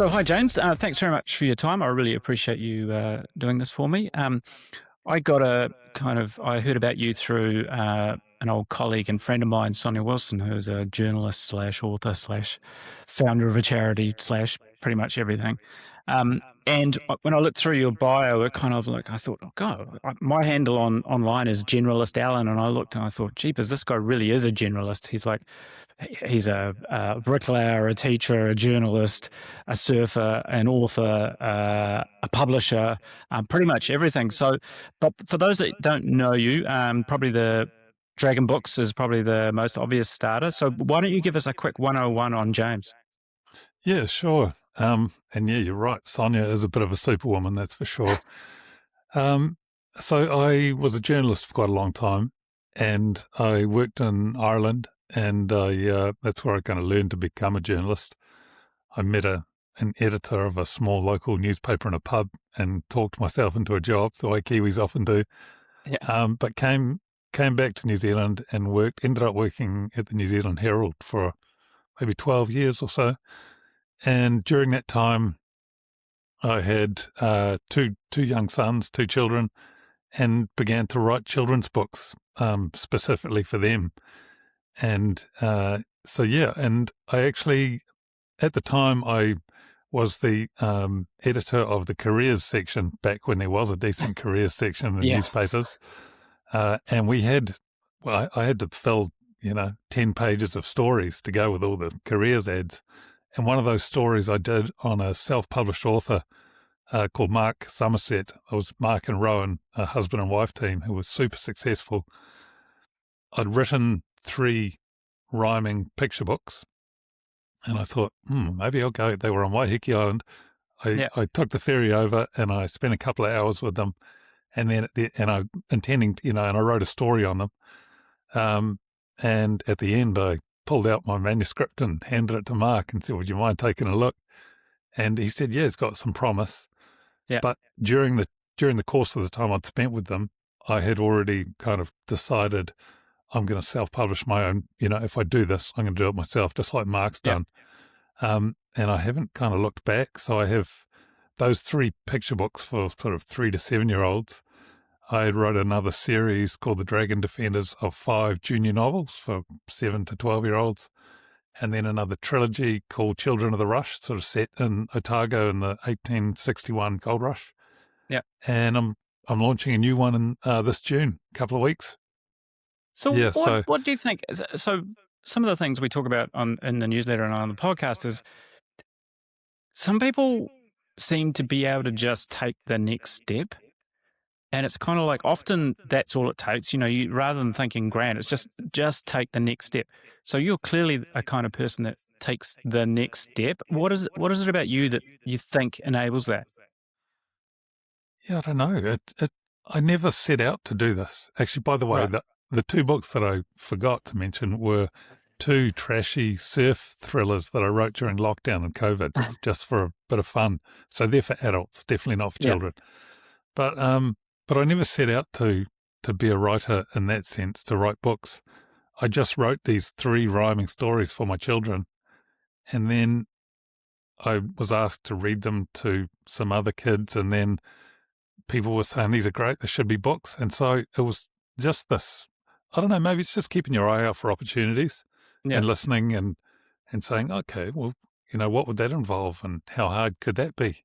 So, hi, James. Thanks very much for your time. I really appreciate you doing this for me. I heard about you through an old colleague and friend of mine, Sonia Wilson, who's a journalist slash author slash founder of a charity slash pretty much everything. And when I looked through your bio, it kind of like, I thought, oh God, my handle online is Generalist Alan. And I looked and I thought, jeepers, this guy really is a generalist. He's a bricklayer, a teacher, a journalist, a surfer, an author, a publisher, pretty much everything. So, but for those that don't know you, probably the Dragon Books is probably the most obvious starter. So why don't you give us a quick 101 on James? Yeah, sure. And yeah, you're right. Sonia is a bit of a superwoman, that's for sure. So I was a journalist for quite a long time, and I worked in Ireland, and that's where I kind of learned to become a journalist. I met an editor of a small local newspaper in a pub and talked myself into a job, the way Kiwis often do. Yeah. But came back to New Zealand and ended up working at the New Zealand Herald for maybe 12 years or so. And during that time, I had two young sons, two children, and began to write children's books specifically for them. And and I actually, at the time, I was the editor of the careers section back when there was a decent careers section in the newspapers. And I had to fill, 10 pages of stories to go with all the careers ads. And one of those stories I did on a self-published author called Mark Somerset. I was Mark and Rowan, a husband and wife team who was super successful. I'd written 3 rhyming picture books, and I thought, maybe I'll go. They were on Waiheke Island. I took the ferry over and I spent a couple of hours with them, and then I wrote a story on them. And at the end, I pulled out my manuscript and handed it to Mark and said, would you mind taking a look? And he said, yeah, it's got some promise. Yeah. But during the course of the time I'd spent with them, I had already kind of decided I'm going to self-publish my own. If I do this, I'm going to do it myself, just like Mark's done. And I haven't kind of looked back. So I have those 3 picture books for sort of 3 to 7-year-olds. I wrote another series called The Dragon Defenders of 5 junior novels for 7 to 12-year-olds. And then another trilogy called Children of the Rush, sort of set in Otago in the 1861 gold rush. Yeah. And I'm launching a new one in this June, a couple of weeks. So what do you think? So some of the things we talk about in the newsletter and on the podcast is some people seem to be able to just take the next step. And it's kind of like often that's all it takes, you rather than thinking grand, it's just take the next step. So you're clearly a kind of person that takes the next step. What is it about you that you think enables that? Yeah, I don't know. I never set out to do this. Actually, by the way, Right. the 2 books that I forgot to mention were 2 trashy surf thrillers that I wrote during lockdown and COVID, just for a bit of fun. So they're for adults, definitely not for children. But I never set out to be a writer in that sense, to write books. I just wrote these 3 rhyming stories for my children. And then I was asked to read them to some other kids. And then people were saying, these are great, they should be books. And so it was just this, I don't know, maybe it's just keeping your eye out for opportunities and listening and saying, okay, well, what would that involve and how hard could that be?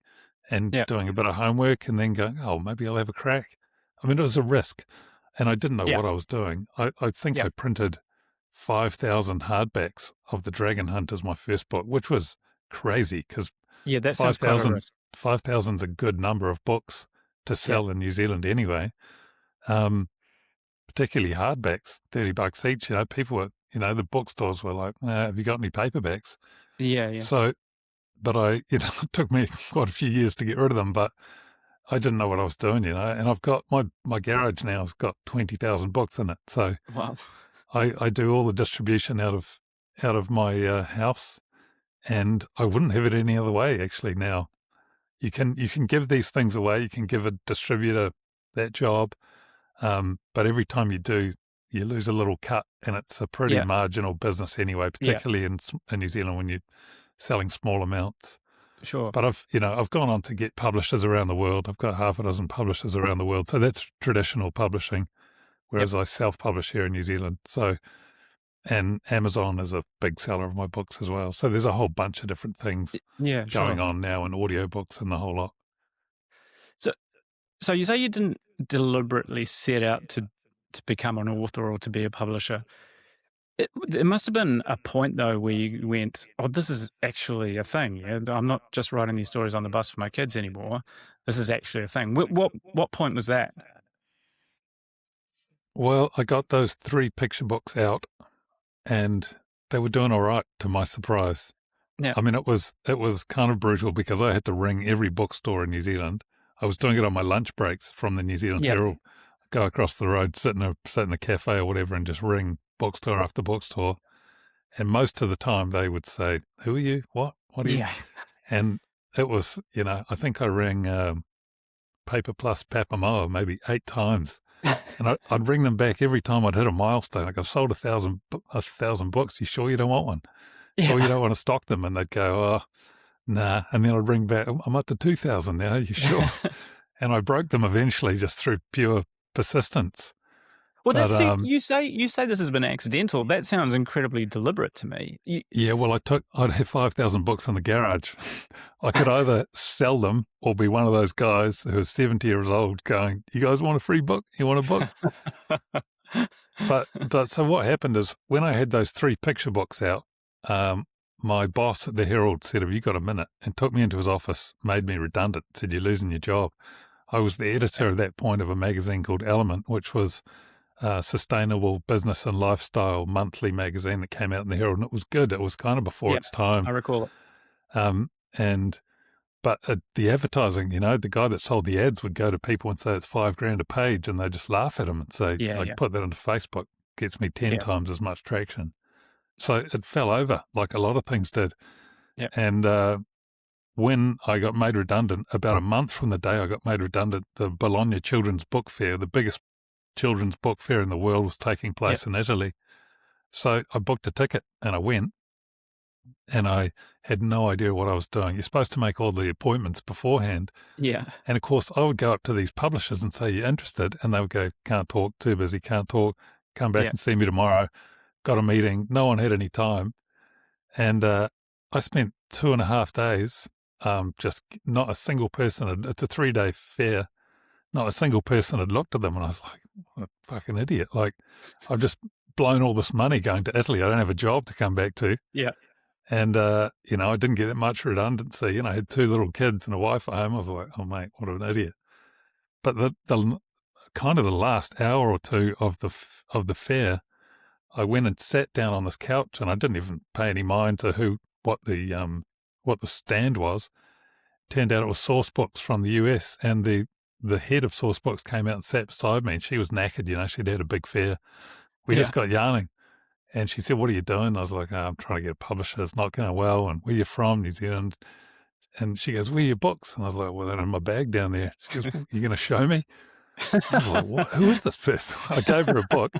And doing a bit of homework and then going, oh, maybe I'll have a crack. I mean, it was a risk and I didn't know what I was doing. I think I printed 5,000 hardbacks of The Dragon Hunt as my first book, which was crazy because that sounds quite a risk. 5,000 is a good number of books to sell in New Zealand anyway. Particularly hardbacks, $30 each. People were, the bookstores were like, have you got any paperbacks? Yeah. So, but it took me quite a few years to get rid of them, but I didn't know what I was doing, and I've got my garage now has got 20,000 books in it. So Wow. I do all the distribution out of my house, and I wouldn't have it any other way actually now. You can give these things away. You can give a distributor that job. But every time you do, you lose a little cut, and it's a pretty marginal business anyway, particularly in New Zealand when you're selling small amounts. Sure. But I've gone on to get publishers around the world. I've got half a dozen publishers around the world. So that's traditional publishing, Yep. whereas I self-publish here in New Zealand. So, and Amazon is a big seller of my books as well. So there's a whole bunch of different things Yeah, going sure. on now in audiobooks and the whole lot. So, so you say you didn't deliberately set out to become an author or to be a publisher. There must have been a point though where you went, "Oh, this is actually a thing. Yeah? I'm not just writing these stories on the bus for my kids anymore. This is actually a thing." What point was that? Well, I got those 3 picture books out and they were doing all right to my surprise. Yeah, I mean, it was kind of brutal because I had to ring every bookstore in New Zealand. I was doing it on my lunch breaks from the New Zealand yeah, Herald. Go across the road, sit in a cafe or whatever, and just ring bookstore after bookstore. And most of the time, they would say, "Who are you? What? What are you?" yeah, And it was, I think I rang Paper Plus Papamoa maybe 8 times, and I'd ring them back every time I'd hit a milestone. Like, I've sold 1,000 books. You sure you don't want one? Sure you don't want to stock them? And they'd go, "Oh, nah." And then I'd ring back, "I'm up to 2,000 now. You sure?" yeah. And I broke them eventually just through pure persistence. Well, But you say this has been accidental. That sounds incredibly deliberate to me. yeah, well, I'd have 5,000 books in the garage. I could either sell them or be one of those guys who is 70 years old going, "You guys want a free book? You want a book?" But so what happened is when I had those 3 picture books out, my boss at the Herald said, "Have you got a minute?" and took me into his office, made me redundant, said, "You're losing your job." I was the editor at that point of a magazine called Element, which was a sustainable business and lifestyle monthly magazine that came out in the Herald, and it was good. It was kind of before Yeah, its time. I recall it. And but the advertising, the guy that sold the ads would go to people and say it's $5,000 a page, and they just laugh at him and say, Yeah, "Like, yeah, put that into Facebook, gets me 10 yeah, times as much traction." So it fell over like a lot of things did. yeah, And when I got made redundant, about a month from the day I got made redundant, the Bologna Children's Book Fair, the biggest children's book fair in the world, was taking yeah, place in Italy. So I booked a ticket and I went, and I had no idea what I was doing. You're supposed to make all the appointments beforehand. yeah, And of course, I would go up to these publishers and say, "You interested?" And they would go, "Can't talk, too busy, can't talk, come back yeah, and see me tomorrow." Got a meeting. No one had any time. And I spent 2.5 days, just not a single person. It's a 3-day fair. Not a single person had looked at them. And I was like, "What a fucking idiot. Like, I've just blown all this money going to Italy. I don't have a job to come back to." yeah, And, I didn't get that much redundancy. I had 2 little kids and a wife at home. I was like, "Oh, mate, what an idiot." But the kind of the last hour or two of the fair, I went and sat down on this couch, and I didn't even pay any mind to what the stand was. Turned out it was Sourcebooks from the US, and the head of Sourcebooks came out and sat beside me, and she was knackered. She'd had a big fair. We yeah. just got yarning. And she said, "What are you doing?" I was like, "I'm trying to get a publisher. It's not going well." "And where you from?" "New Zealand." And she goes, "Where are your books?" And I was like, "Well, they're in my bag down there." She goes, "Well, you going to show me?" I was like, "What? Who is this person?" I gave her a book.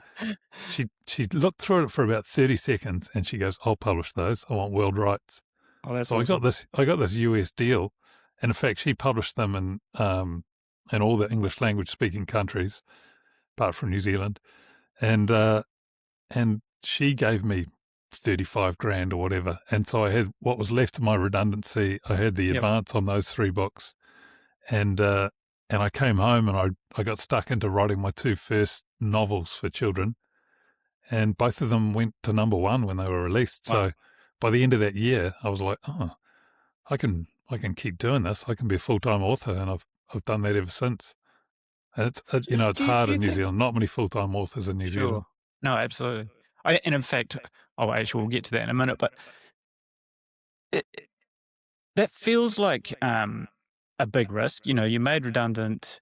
She looked through it for about 30 seconds, and she goes, "I'll publish those. I want world rights." Oh, that's So awesome. I got this US deal. And in fact, she published them in all the English language speaking countries, apart from New Zealand. And she gave me 35 grand or whatever. And so I had what was left of my redundancy. I had the Yep. advance on those 3 books. And I came home, and I got stuck into writing my 2 first novels for children. And both of them went to #1 when they were released. Wow. So by the end of that year, I was like, "Oh, I can keep doing this. I can be a full-time author." And I've done that ever since. And it's hard Do you in New think? Zealand. Not many full-time authors in New Zealand. Sure. No, absolutely. And in fact, actually, we'll get to that in a minute. But it, that feels like a big risk. You're made redundant.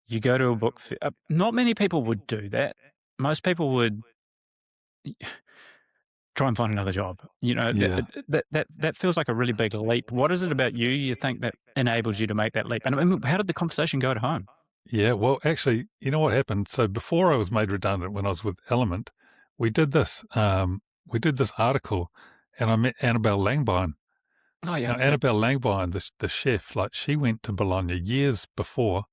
You go to a book fair. Not many people would do that. Most people would try and find another job. Yeah. That feels like a really big leap. What is it about you think that enables you to make that leap? And I mean, how did the conversation go at home? Yeah, well, actually, you know what happened? So before I was made redundant, when I was with Element, we did this article, and I met Annabelle Langbein, Oh, yeah. Now, Okay. Annabelle Langbein, the chef, like she went to Bologna years before,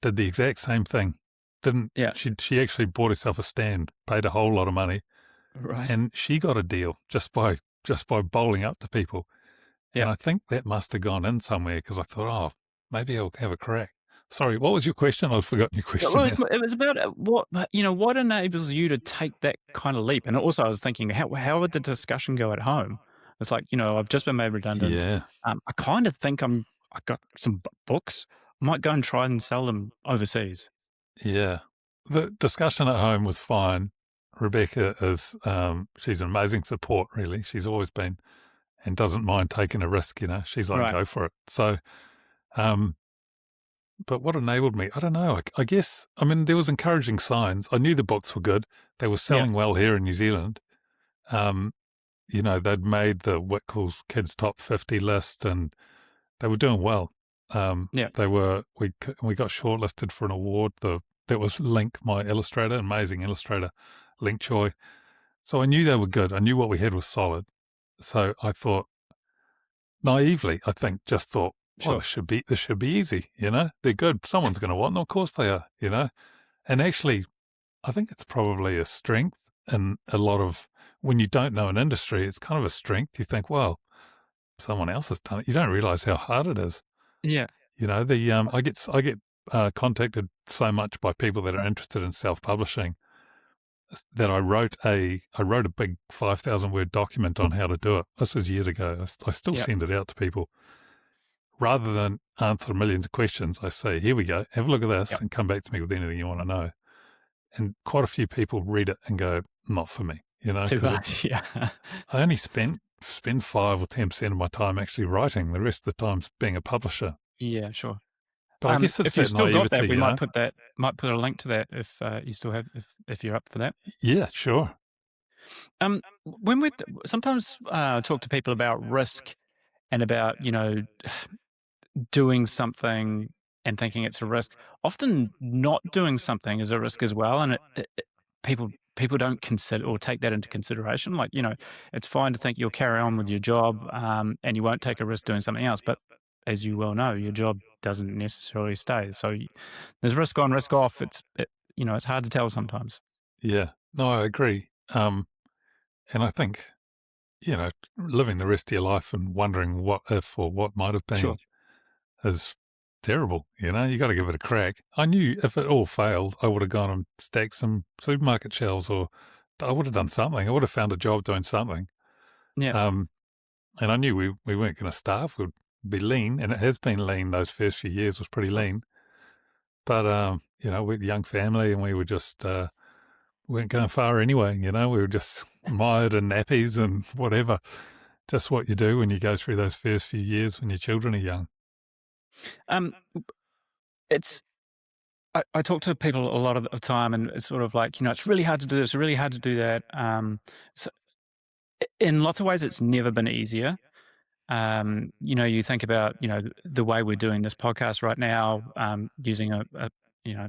did the exact same thing. Didn't Yeah. she actually bought herself a stand, paid a whole lot of money, Right. and she got a deal just by bowling up to people. Yeah. And I think that must have gone in somewhere because I thought, oh, maybe I'll have a crack. Sorry, what was your question? I've forgotten your Yeah, question well, now. it was about what enables you to take that kind of leap? And also, I was thinking, how would the discussion go at home? It's like, I've just been made redundant. Yeah, I kind of think I got some books. I might go and try and sell them overseas. yeah. The discussion at home was fine. Rebecca is, she's an amazing support, really. She's always been and doesn't mind taking a risk, She's like, Right. go for it. So, um, but what enabled me? I don't know. I guess, I mean, there was encouraging signs. I knew the books were good. They were Yeah. selling well here in New Zealand. Um, they'd made the Whitcoul's Kids Top 50 list and they were doing well. Yeah. We got shortlisted for an award. That was Link, my illustrator, amazing illustrator, Link Choi. So I knew they were good. I knew what we had was solid. So I thought, naively, I think, just thought, well, Sure. this should be easy, They're good. Someone's going to want them. Of course they are. And actually, I think it's probably a strength in a lot of when you don't know an industry, it's kind of a strength. You think, well, someone else has done it. You don't realize how hard it is. Yeah. I get contacted so much by people that are interested in self-publishing that I wrote a big 5,000 word document on how to do it. This was years ago. I still Yeah. send it out to people. Rather than answer millions of questions, I say, here we go, have a look at this Yeah. and come back to me with anything you want to know. And quite a few people read it and go, not for me, Too because much. Yeah. I only spend 5 or 10% of my time actually writing. The rest of the time's being a publisher. Yeah. Sure. But I guess it's If you that still got that, naivety, we might put a link to that if you still have if you're up for that. Yeah, sure. When we sometimes talk to people about risk and about doing something and thinking it's a risk, often not doing something is a risk as well, and people don't consider or take that into consideration. Like it's fine to think you'll carry on with your job and you won't take a risk doing something else, but as you well know, your job doesn't necessarily stay. So there's risk on, risk off. It's hard to tell sometimes. Yeah. No, I agree. And I think, living the rest of your life and wondering what if or what might have Sure. been is terrible. You got to give it a crack. I knew if it all failed, I would have gone and stacked some supermarket shelves or I would have done something. I would have found a job doing something. Yeah. And I knew we weren't going to starve. We'd be lean, and it has been lean. Those first few years was pretty lean. But, we're a young family and we were just, weren't going far anyway, we were just mired in nappies and whatever. Just what you do when you go through those first few years when your children are young. Um, it's I talk to people a lot of the time, and it's sort of like it's really hard to do this, really hard to do that. So in lots of ways, it's never been easier. You think about the way we're doing this podcast right now, using a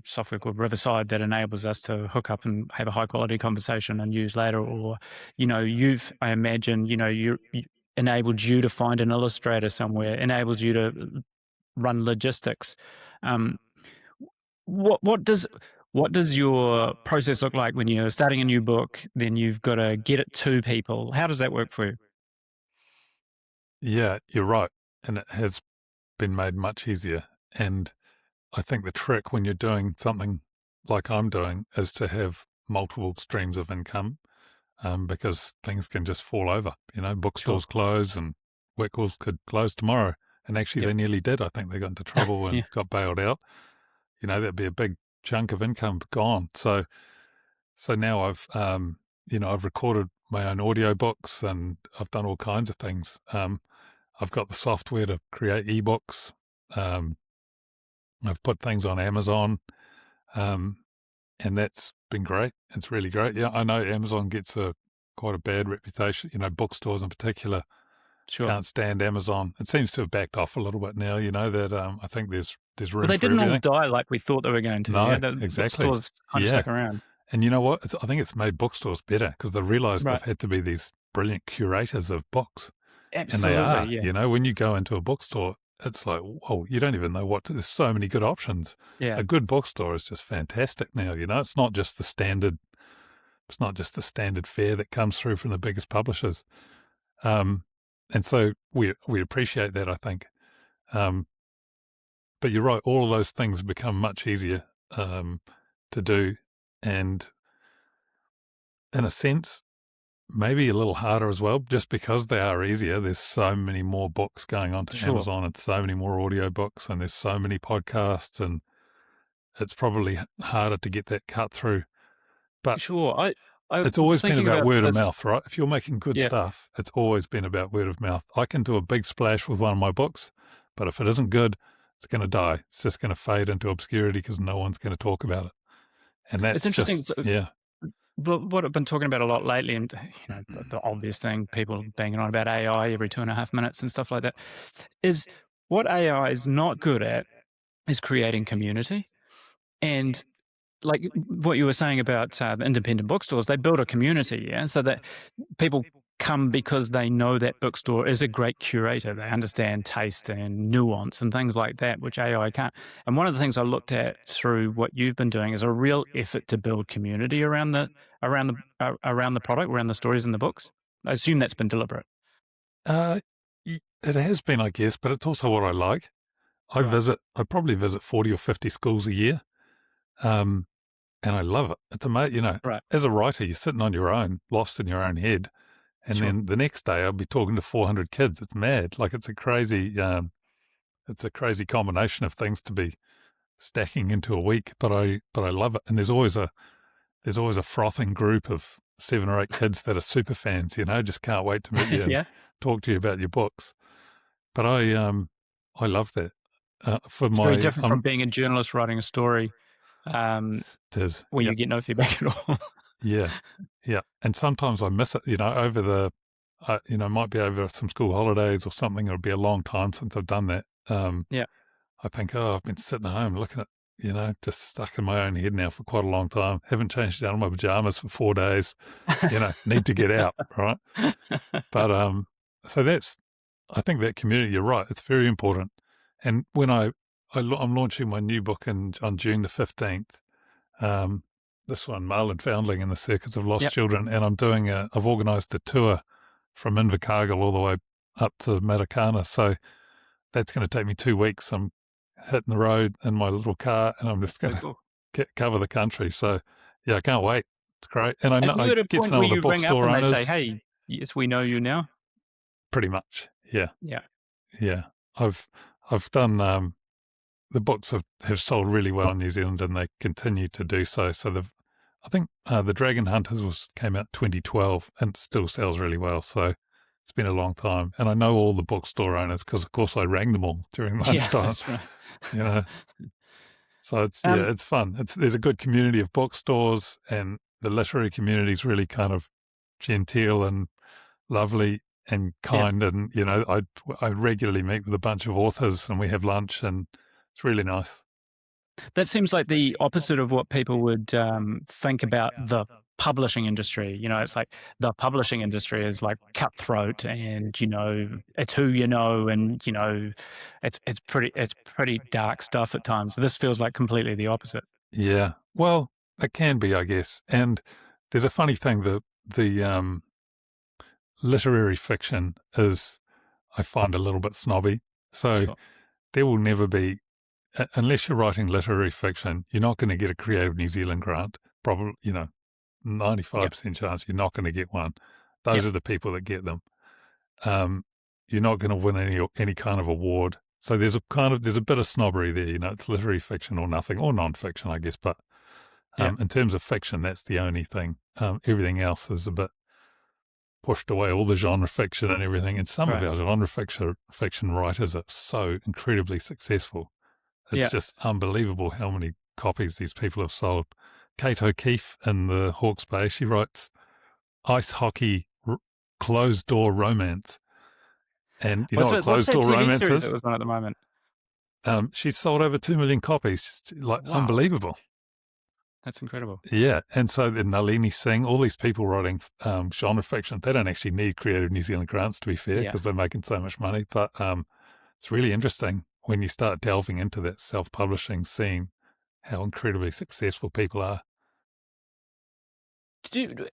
software called Riverside that enables us to hook up and have a high quality conversation and use later. Or I imagine you enabled you to find an illustrator somewhere, enables you to run logistics. What does your process look like when you're starting a new book? Then you've got to get it to people. How does that work for you? Yeah, you're right. And it has been made much easier. And I think the trick when you're doing something like I'm doing is to have multiple streams of income because things can just fall over. Bookstores Sure. close and Whitcoul's could close tomorrow. And actually, Yep. they nearly did. I think they got into trouble and Yeah. got bailed out. That'd be a big chunk of income gone. So now I've recorded my own audio books and I've done all kinds of things. I've got the software to create ebooks. I've put things on Amazon, and that's been great. It's really great. Yeah, I know Amazon gets quite a bad reputation. Bookstores in particular Sure. can't stand Amazon. It seems to have backed off a little bit now. That I think there's room Well, they for didn't all everything. die like we thought they were going to. No, Yeah, the exactly. bookstores kind of Yeah. stuck around. And you know what? I think it's made bookstores better because they've realised Right. they've had to be these brilliant curators of books. And they Absolutely, are, yeah. you know, when you go into a bookstore, it's like, whoa, you don't even know there's so many good options. Yeah, A good bookstore is just fantastic now, you know, it's not just the standard fare that comes through from the biggest publishers. And so we appreciate that, I think. But you're right, all of those things become much easier to do. And in a sense, maybe a little harder as well, just because they are easier. There's so many more books going onto sure, Amazon and so many more audiobooks and there's so many podcasts and it's probably harder to get that cut through. But sure. I it's was always been thinking about about word of this. mouth, right? If you're making good Yeah, stuff, it's always been about word of mouth. I can do a big splash with one of my books, but if it isn't good, it's going to die. It's just going to fade into obscurity because no one's going to talk about it. And it's that's interesting. just, So, yeah. what I've been talking about a lot lately, and the obvious thing, people banging on about AI every 2.5 minutes and stuff like that, is what AI is not good at is creating community. And like what you were saying about the independent bookstores, they build a community, yeah, so that people come because they know that bookstore is a great curator. They understand taste and nuance and things like that, which AI can't. And one of the things I looked at through what you've been doing is a real effort to build community around the product, around the stories in the books. I assume that's been deliberate. Uh, it has been, I guess, but it's also what I like. Right. I probably visit 40 or 50 schools a year. Um, and I love it. It's amazing, you know, Right. as a writer, you're sitting on your own, lost in your own head. And Sure. then the next day I'll be talking to 400 kids. It's mad. Like it's a crazy combination of things to be stacking into a week, but I love it. And there's always a frothing group of 7 or 8 kids that are super fans, you know, just can't wait to meet you and Yeah. talk to you about your books. But I love that. For It's very my different from being a journalist writing a story um, it is, where yeah. you get no feedback at all. Yeah, yeah, and sometimes I miss it, you know, might be over some school holidays or something. It'll be a long time since I've done that. Yeah. I think, oh, I've been sitting at home looking at, you know, just stuck in my own head now for quite a long time. Haven't changed out of my pajamas for 4 days. You know, need to get out, right? But so I think that community. You're right; it's very important. And when I'm launching my new book on June the 15th. This one, Marlin Foundling and the Circus of Lost Yep. Children, and I've organised a tour from Invercargill all the way up to Matakana. So that's going to take me 2 weeks. I'm hitting the road in my little car, and I'm just So going cool. to cover the country. So yeah, I can't wait. It's great, and I And know you I at a get to point know where all the you ring up bookstore and they say, owners "Hey, yes, we know you now." pretty much. Yeah, Yeah. yeah. I've done. The books have sold really well in New Zealand, and they continue to do so. So I think the Dragon Hunters came out 2012, and it still sells really well. So it's been a long time, and I know all the bookstore owners because, of course, I rang them all during Yeah, lunchtime. that's right. You know, so Um, it's fun. There's a good community of bookstores, and the literary community is really kind of genteel and lovely and yeah, kind. And you know, I regularly meet with a bunch of authors, and we have lunch, and it's really nice. that seems like the opposite of what people would think about the publishing industry. It's like the publishing industry is like cutthroat, and it's who you know, and it's pretty dark stuff at times. This feels like completely the opposite. Yeah. Well, it can be, I guess. And there's a funny thing that the literary fiction is, I find, a little bit snobby. So Sure. there will never be, unless you're writing literary fiction, you're not going to get a Creative New Zealand grant. Probably, Yep. 95% chance you're not going to get one. Those Yep. are the people that get them. You're not going to win any kind of award. So there's a bit of snobbery there. It's literary fiction or nothing, or non-fiction, I guess. But Yep. in terms of fiction, that's the only thing. Everything else is a bit pushed away, all the genre fiction and everything. And some of Right. our genre fiction writers are so incredibly successful. It's Yeah. just unbelievable how many copies these people have sold. Kate O'Keefe in the Hawke's Bay, she writes ice hockey closed door romance. And you know what What's closed that door TV romance series that is? was on at the moment? She's sold over 2 million copies. Just like Wow. unbelievable. That's incredible. Yeah, and so the Nalini Singh, all these people writing genre fiction, they don't actually need Creative New Zealand grants, to be fair, Yeah. because they're making so much money. But it's really interesting when you start delving into that self-publishing scene, how incredibly successful people are.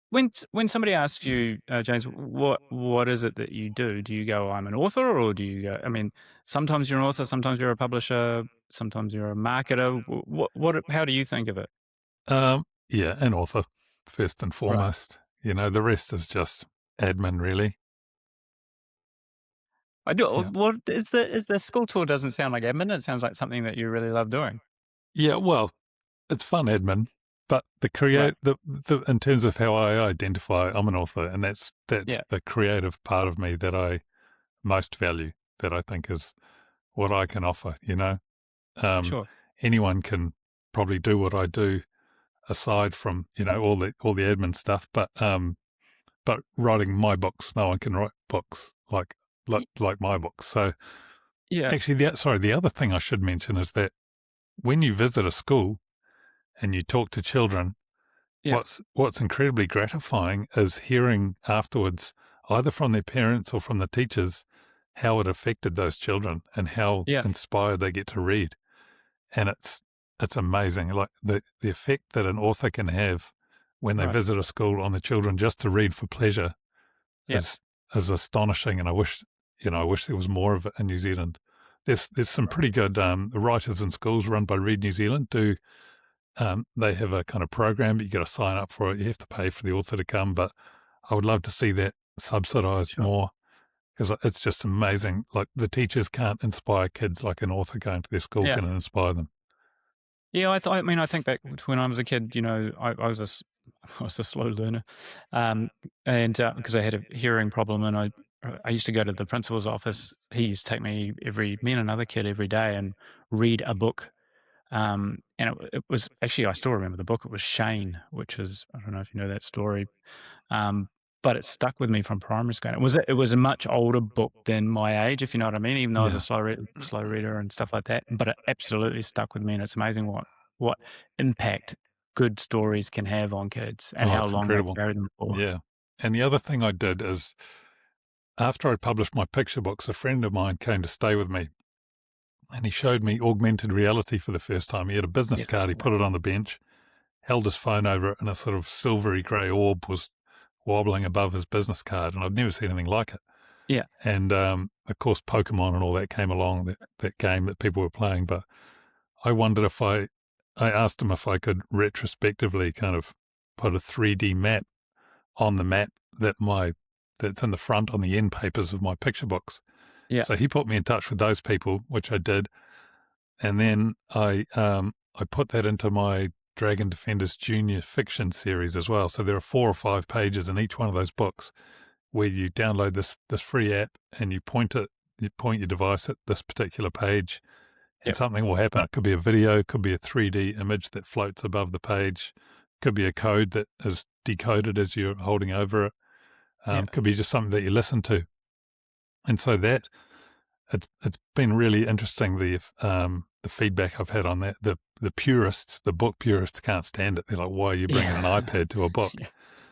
When somebody asks you, James, what is it that you do? Do you go, I'm an author, or do you go? I mean, sometimes you're an author, sometimes you're a publisher, sometimes you're a marketer. How do you think of it? Yeah, an author, first and Right. foremost. The rest is just admin, really. I do. Yeah. What is the school tour? Doesn't sound like admin. It sounds like something that you really love doing. Yeah, well, it's fun admin, but Right. the in terms of how I identify, I'm an author, and that's Yeah. the creative part of me that I most value, that I think is what I can offer. Um, Sure. anyone can probably do what I do, aside from all the admin stuff, but writing my books, no one can write books Y- like my books. So Yeah. actually, the other thing I should mention is that when you visit a school and you talk to children, Yeah. what's incredibly gratifying is hearing afterwards, either from their parents or from the teachers, how it affected those children and how Yeah. inspired they get to read. And it's amazing, like the effect that an author can have when they Right. visit a school on the children just to read for pleasure Yeah. is astonishing. And I wish there was more of it in New Zealand. There's some Right. pretty good writers in schools run by Read New Zealand. They have a kind of program, but you got to sign up for it. You have to pay for the author to come, but I would love to see that subsidized Sure. more, because it's just amazing. Like, the teachers can't inspire kids like an author going to their school Yeah. can inspire them. Yeah, I mean, I think back to when I was a kid. I was I was a slow learner, and because I had a hearing problem, and I used to go to the principal's office. He used to take me and another kid every day and read a book. And it was actually, I still remember the book. It was Shane, which is, I don't know if you know that story, um, but it stuck with me from primary school. It was a much older book than my age, if you know what I mean. Even though I was a Yeah. slow reader and stuff like that, but it absolutely stuck with me, and it's amazing what impact good stories can have on kids and Oh, how it's long they incredible. carry them for. Yeah. And the other thing I did is, after I published my picture books, a friend of mine came to stay with me, and he showed me augmented reality for the first time. He had a business Yes, I card. saw He that. put it on the bench, held his phone over it, and a sort of silvery grey orb was wobbling above his business card, and I'd never seen anything like it. Yeah, And of course, Pokemon and all that came along, that game that people were playing. But I wondered if I asked him if I could retrospectively kind of put a 3D map on the map that's in the front on the end papers of my picture books. yeah, So he put me in touch with those people, which I did, and then I put that into my Dragon Defenders Junior fiction series as well. So there are 4 or 5 pages in each one of those books where you download this free app and you point your device at this particular page, and yeah, something will happen. It could be a video, could be a 3D image that floats above the page, could be a code that is decoded as you're holding over it, yeah, could be just something that you listen to. And so that it's been really interesting, the feedback I've had on that. The purists, the book purists, can't stand it. They're like, "Why are you bringing an yeah, iPad to a book?" yeah,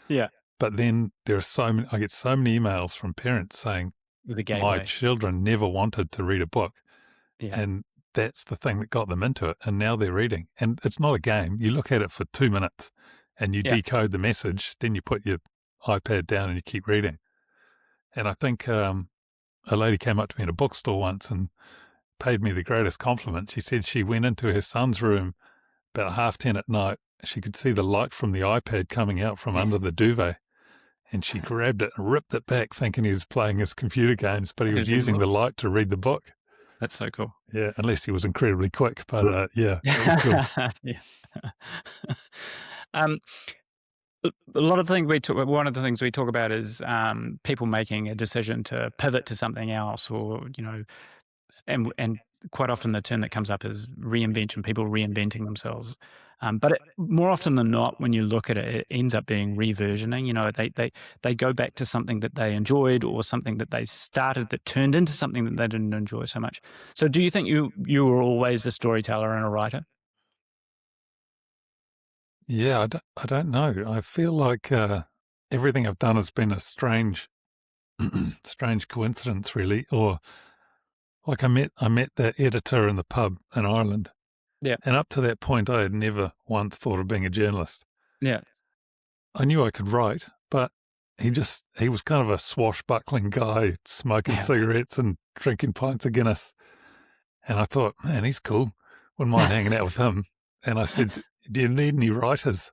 yeah. But then I get so many emails from parents saying, The my gateway. children never wanted to read a book, Yeah, and that's the thing that got them into it, and now they're reading. And it's not a game. You look at it for 2 minutes and you yeah, decode the message, then you put your iPad down and you keep reading. And I think a lady came up to me in a bookstore once and paid me the greatest compliment. She said she went into her son's room about 10:30 at night. She could see the light from the iPad coming out from under the duvet, and she grabbed it and ripped it back, thinking he was playing his computer games, but he it was is in the using book. the light to read the book. That's so cool. Yeah, unless he was incredibly quick, but yeah, it was cool. Yeah. Um, a lot of things one of the things we talk about is people making a decision to pivot to something else, or and quite often the term that comes up is reinvention. People reinventing themselves, but more often than not, when you look at it, it ends up being reversioning. They go back to something that they enjoyed, or something that they started that turned into something that they didn't enjoy so much. So, do you think you were always a storyteller and a writer? Yeah, I don't know. I feel like everything I've done has been a strange, strange coincidence, really. Or like I met that editor in the pub in Ireland, Yeah. and up to that point, I had never once thought of being a journalist. Yeah. I knew I could write, but he was kind of a swashbuckling guy, smoking Yeah. cigarettes and drinking pints of Guinness. And I thought, man, he's cool. Wouldn't mind hanging out with him. And I said, do you need any writers?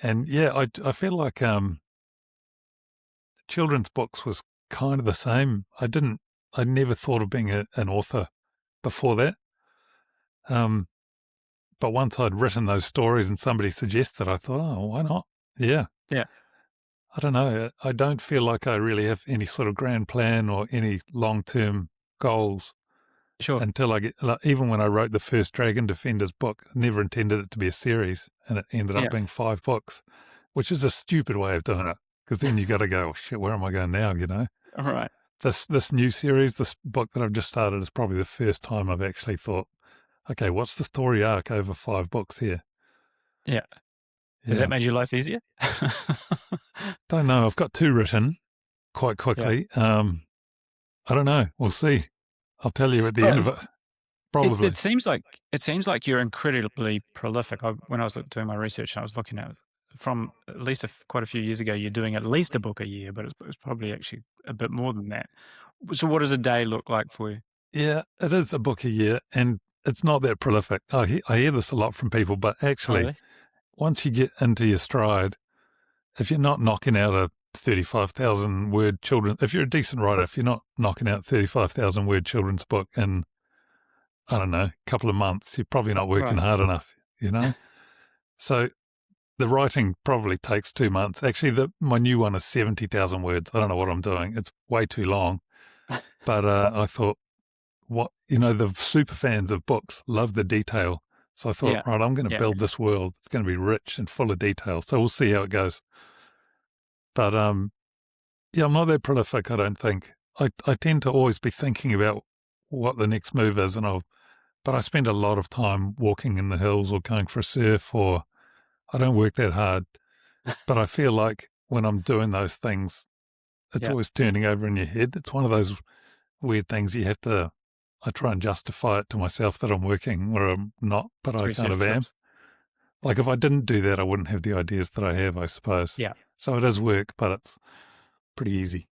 And yeah, I feel like children's books was kind of the same. I never thought of being an author before that. But once I'd written those stories and somebody suggested, I thought, oh, why not? Yeah. Yeah. I don't know. I don't feel like I really have any sort of grand plan or any long-term goals Sure. until I get, like, even when I wrote the first Dragon Defenders book, I never intended it to be a series, and it ended Yeah. up being 5 books, which is a stupid way of doing it, because then you got to go, oh, shit, where am I going now, you know? All right. This new series, this book that I've just started, is probably the first time I've actually thought, okay, what's the story arc over 5 books here? Yeah. Has Yeah. that made your life easier? Don't know. I've got 2 written quite Yeah. quickly. I don't know. We'll see. I'll tell you at the end of it. Probably. It seems like you're incredibly prolific. When I was doing my research, I was looking at from at least quite a few years ago. You're doing at least a book a year, but it's probably actually a bit more than that. So, what does a day look like for you? Yeah, it is a book a year, and it's not that prolific. I hear this a lot from people, but Oh, actually, really? once you get into your stride, if you're not knocking out a 35,000 word children, if you're a decent writer, if you're not knocking out 35,000 word children's book in, I don't know, a couple of months, you're probably not working Right. hard enough, you know? So the writing probably takes 2 months. Actually, my new one is 70,000 words. I don't know what I'm doing. It's way too long. But I thought, the super fans of books love the detail. So I thought, Yeah. right, I'm going to Yeah. build this world. It's going to be rich and full of detail. So we'll see how it goes. But yeah, I'm not that prolific, I don't think. I tend to always be thinking about what the next move is, but I spend a lot of time walking in the hills or going for a surf, or I don't work that hard. But I feel like when I'm doing those things, it's Yeah. always turning over in your head. It's one of those weird things I try and justify it to myself that I'm working where I'm not, but I kind of am. Like if I didn't do that, I wouldn't have the ideas that I have, I suppose. Yeah. So it is work, but it's pretty easy.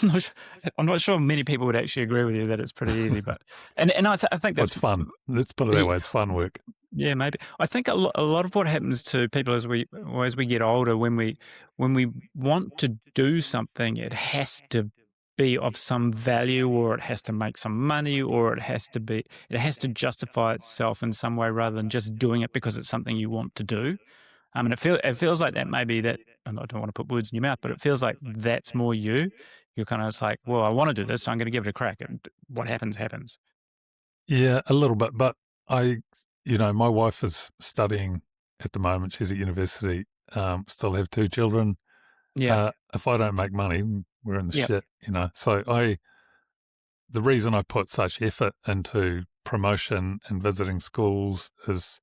I'm not sure many people would actually agree with you that it's pretty easy, but and I think Well, that's it's fun. Let's put it that way. It's fun work. Yeah, maybe. I think a lot of what happens to people as we get older, when we want to do something, it has to be of some value, or it has to make some money, or it has to justify itself in some way rather than just doing it because it's something you want to do. And it feels like that maybe that, and I don't want to put words in your mouth, but it feels like that's more you. You're kind of like, well, I want to do this, so I'm going to give it a crack, and what happens happens. Yeah, a little bit. But my wife is studying at the moment. She's at university, still have 2 children. Yeah. If I don't make money, we're in the Yep. shit, So the reason I put such effort into promotion and visiting schools is,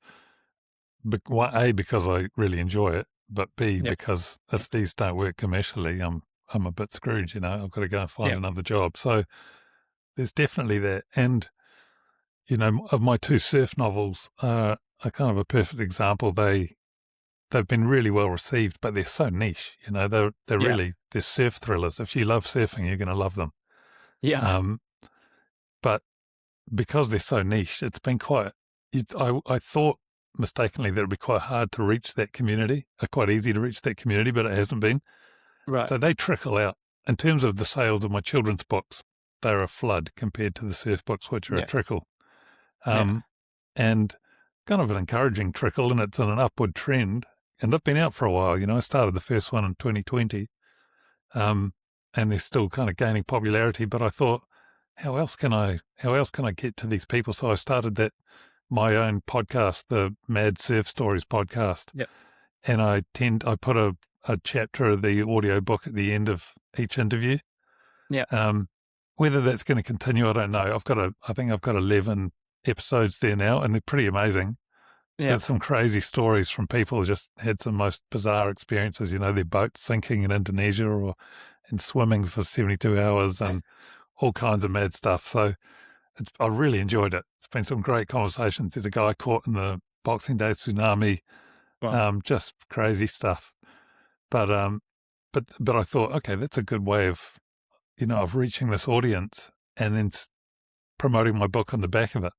A, because I really enjoy it, but B, Yep. because if these don't work commercially, I'm a bit screwed, I've got to go and find Yep. another job. So there's definitely that. And, of my 2 surf novels are kind of a perfect example. They've been really well received, but they're so niche, they're Yeah. really, they're surf thrillers. If you love surfing, you're going to love them. Yeah. But because they're so niche, it's been I thought mistakenly that it'd be quite hard to reach that community, quite easy to reach that community, but it hasn't been. Right. So they trickle out. In terms of the sales of my children's books, they're a flood compared to the surf books, which are a trickle. And kind of an encouraging trickle, and it's in an upward trend. And they've been out for a while. I started the first one in 2020, and they're still kind of gaining popularity. But I thought, how else can I get to these people? So I started my own podcast, the Mad Surf Stories podcast. Yep. And I put a chapter of the audio book at the end of each interview. Yeah. Whether that's going to continue, I don't know. I think I've got 11 episodes there now, and they're pretty amazing. Yeah. There's some crazy stories from people who just had some most bizarre experiences, their boat sinking in Indonesia and swimming for 72 hours and all kinds of mad stuff. So I really enjoyed it. It's been some great conversations. There's a guy caught in the Boxing Day tsunami, Well, just crazy stuff. But I thought, okay, that's a good way of reaching this audience and then promoting my book on the back of it.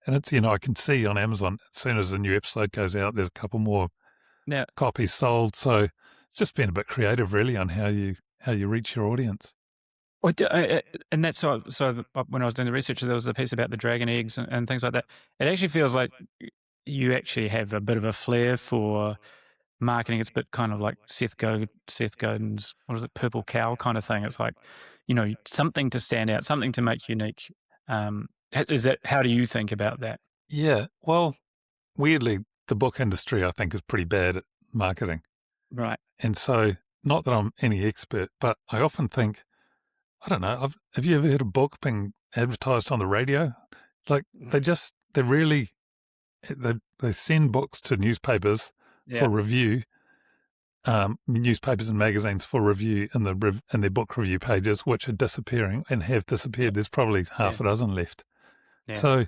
And it's, I can see on Amazon as soon as a new episode goes out, there's a couple more now, copies sold. So it's just been a bit creative, really, on how you reach your audience. and that's so when I was doing the research, there was a piece about the dragon eggs and things like that. It actually feels like you actually have a bit of a flair for marketing. It's a bit kind of like Seth Godin's, what is it, Purple Cow kind of thing. It's like, something to stand out, something to make unique. How do you think about that? Yeah. Well, weirdly, the book industry, I think, is pretty bad at marketing. Right. And so, not that I'm any expert, but I often think, I don't know, have you ever heard a book being advertised on the radio? Like, they send books to newspapers for review, newspapers and magazines for review in their book review pages, which are disappearing and have disappeared. There's probably half a dozen left. Yeah. So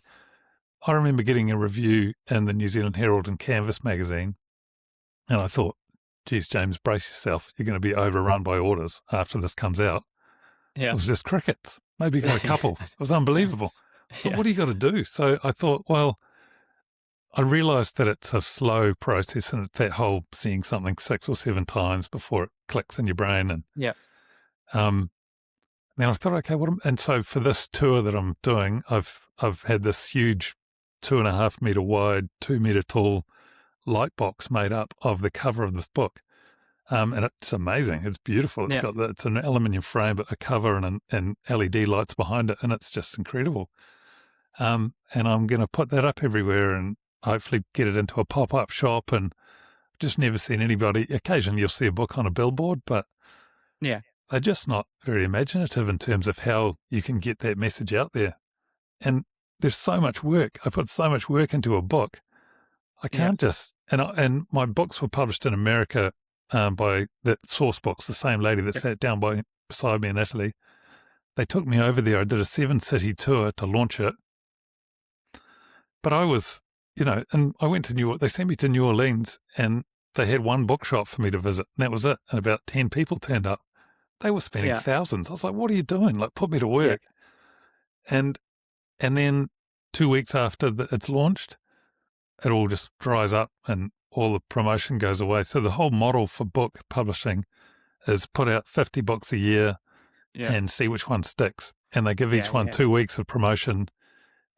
I remember getting a review in the New Zealand Herald and Canvas magazine, and I thought, geez, James, brace yourself. You're going to be overrun by orders after this comes out. Yeah. It was just crickets. Maybe got a couple. It was unbelievable. But what do you got to do? So I thought, well, I realised that it's a slow process, and it's that whole seeing something 6 or 7 times before it clicks in your brain. And then I thought, okay, and so for this tour that I'm doing, I've had this huge 2.5 metre wide, 2 metre tall light box made up of the cover of this book. And it's amazing. It's beautiful. It's an aluminium frame, but a cover and LED lights behind it, and it's just incredible. And I'm going to put that up everywhere and hopefully get it into a pop-up shop. And just never seen anybody. Occasionally you'll see a book on a billboard, but they're just not very imaginative in terms of how you can get that message out there. And there's so much work. I put so much work into a book. I can't just, and my books were published in America by the Source Books, the same lady that sat down beside me in Italy. They took me over there. I did a 7-city tour to launch it. But I was, and I went to they sent me to New Orleans, and they had one bookshop for me to visit, and that was it. And about 10 people turned up. They were spending thousands. I was like, what are you doing? Like, put me to work. And then 2 weeks after it's launched, it all just dries up and all the promotion goes away. So the whole model for book publishing is put out 50 books a year and see which one sticks. And they give each one 2 weeks of promotion,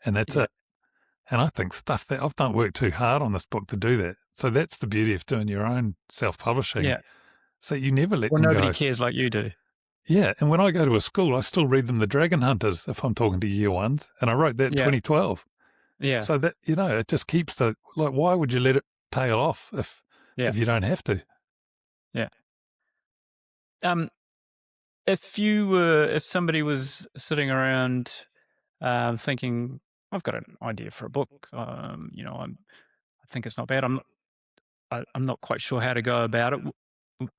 and that's it. And I think stuff that I've done work too hard on this book to do that. So that's the beauty of doing your own self-publishing. Yeah. So you never let them go. Nobody cares like you do. Yeah, and when I go to a school, I still read them The Dragon Hunters if I'm talking to year ones, and I wrote that in 2012. Yeah. So that, it just keeps why would you let it tail off if you don't have to? Yeah. If somebody was sitting around thinking, I've got an idea for a book, I think it's not bad. I'm not quite sure how to go about it,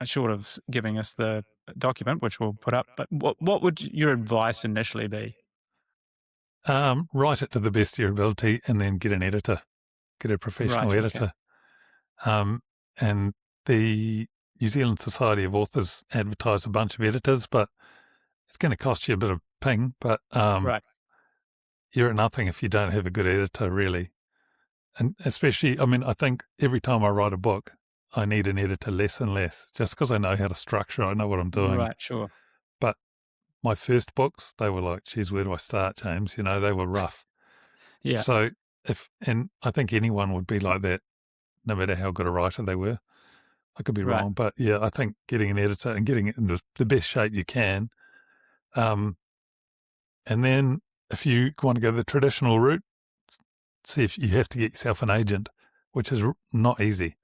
short of giving us the document, which we'll put up. But what would your advice initially be? Write it to the best of your ability, and then get an editor, get a professional editor. And the New Zealand Society of Authors advertise a bunch of editors, but it's going to cost you a bit of ping. But you're at nothing if you don't have a good editor, really. And especially, I think every time I write a book, I need an editor less and less, just because I know how to structure, I know what I'm doing. Right, sure. But my first books, they were like, geez, where do I start, James? They were rough. Yeah. So and I think anyone would be like that, no matter how good a writer they were. I could be wrong, but I think getting an editor and getting it into the best shape you can. And then if you want to go the traditional route, see if you have to get yourself an agent, which is not easy.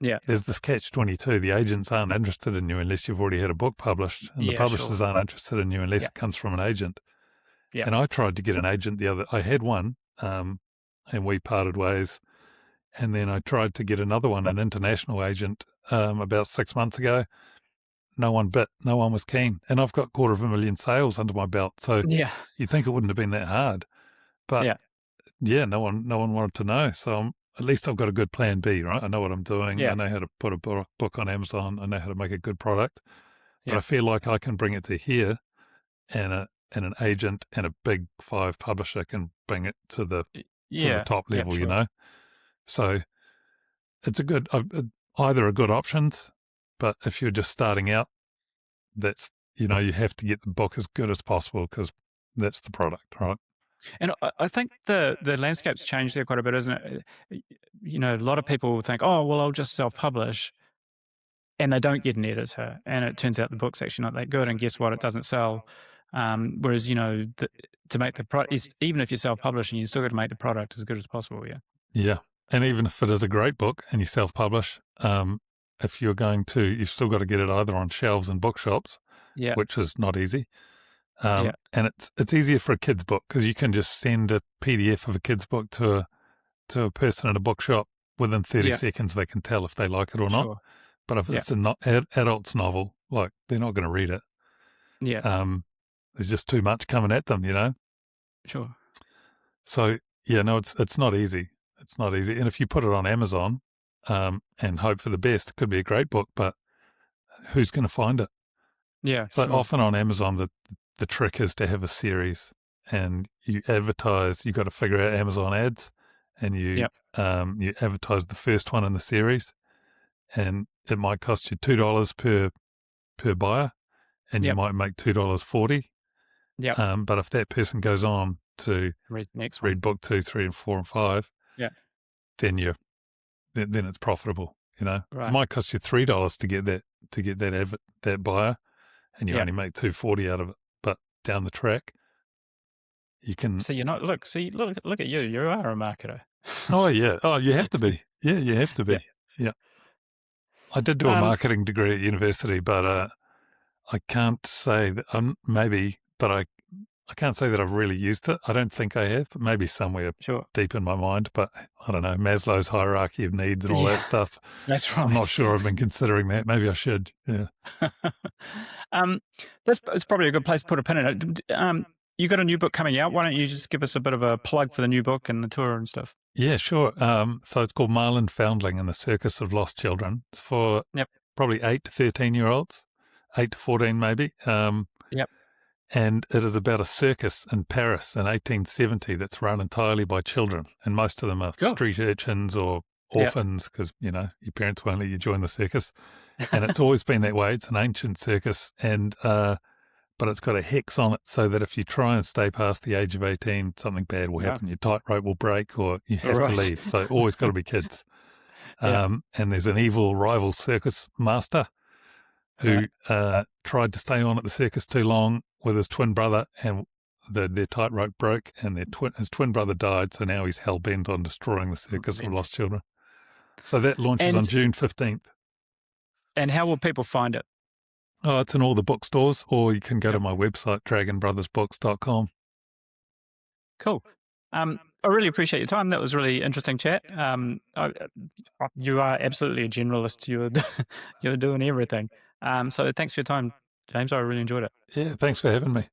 Yeah. There's this catch-22. The agents aren't interested in you unless you've already had a book published, and the publishers aren't interested in you unless it comes from an agent. Yeah. And I tried to get an agent I had one, and we parted ways. And then I tried to get another one, an international agent, about 6 months ago. No one bit. No one was keen. And I've got 250,000 sales under my belt. So Yeah. you'd think it wouldn't have been that hard. But Yeah. yeah, no one wanted to know. So at least I've got a good plan B, right? I know what I'm doing. I Yeah. know how to put a book on Amazon. I know how to make a good product. But Yeah. I feel like I can bring it to here, and an agent and a big 5 publisher can bring it to the Yeah. top Yeah. level, Sure. So it's either are good options, but if you're just starting out, that's, you have to get the book as good as possible because that's the product, right? And I think the landscape's changed there quite a bit, isn't it? A lot of people think, oh, well, I'll just self-publish, and they don't get an editor, and it turns out the book's actually not that good, and guess what? It doesn't sell. Whereas, to make the product, even if you're self-publishing, you still got to make the product as good as possible. Yeah. Yeah. And even if it is a great book and you self-publish, if you're going to, you've still got to get it either on shelves and bookshops, Yeah. which is not easy. Yeah. And it's easier for a kid's book because you can just send a PDF of a kid's book to a person in a bookshop. Within 30 Yeah. seconds, they can tell if they like it or not. Sure. But if Yeah. it's an adult's novel, like, they're not going to read it. Yeah. There's just too much coming at them, Sure. So yeah, no, it's not easy. It's not easy. And if you put it on Amazon, and hope for the best, it could be a great book, but who's going to find it? Yeah. So Sure. often on Amazon, the trick is to have a series, and you advertise. You got to figure out Amazon ads, and you advertise the first one in the series, and it might cost you $2 per buyer, and you Yep. might make $2.40. Yeah. But if that person goes on to Read the next one. read book 2, 3, and 4, and 5, Yeah. then then it's profitable. It Right. might cost you $3 to get that buyer, and you Yeah. only make $2.40 out of it. But down the track, you can. So you're not look at you. You are a marketer. Oh yeah. Oh, you have to be. Yeah, you have to be. Yeah. I did do a marketing degree at university, but I can't say that I can't say that I've really used it. I don't think I have, but maybe somewhere Sure. deep in my mind. But I don't know, Maslow's hierarchy of needs and all that stuff. That's right. I'm not sure I've been considering that. Maybe I should. Yeah. It's probably a good place to put a pin in it. You got a new book coming out. Why don't you just give us a bit of a plug for the new book and the tour and stuff? Yeah, sure. So it's called Marlin Foundling and the Circus of Lost Children. It's for probably 8 to 13-year-olds, 8 to 14 maybe. Yep. And it is about a circus in Paris in 1870 that's run entirely by children. And most of them are street urchins or orphans because, your parents won't let you join the circus. And it's always been that way. It's an ancient circus, and but it's got a hex on it so that if you try and stay past the age of 18, something bad will happen. Your tightrope will break or you have to leave. So always got to be kids. And there's an evil rival circus master who tried to stay on at the circus too long with his twin brother, and their tightrope broke, and his twin brother died. So now he's hell-bent on destroying the Circus of Lost Children. So that launches on June 15th. And how will people find it? Oh, it's in all the bookstores, or you can go to my website, dragonbrothersbooks.com. Cool. I really appreciate your time. That was a really interesting chat. You are absolutely a generalist. You're doing everything. So thanks for your time, James. I really enjoyed it. Yeah, thanks for having me.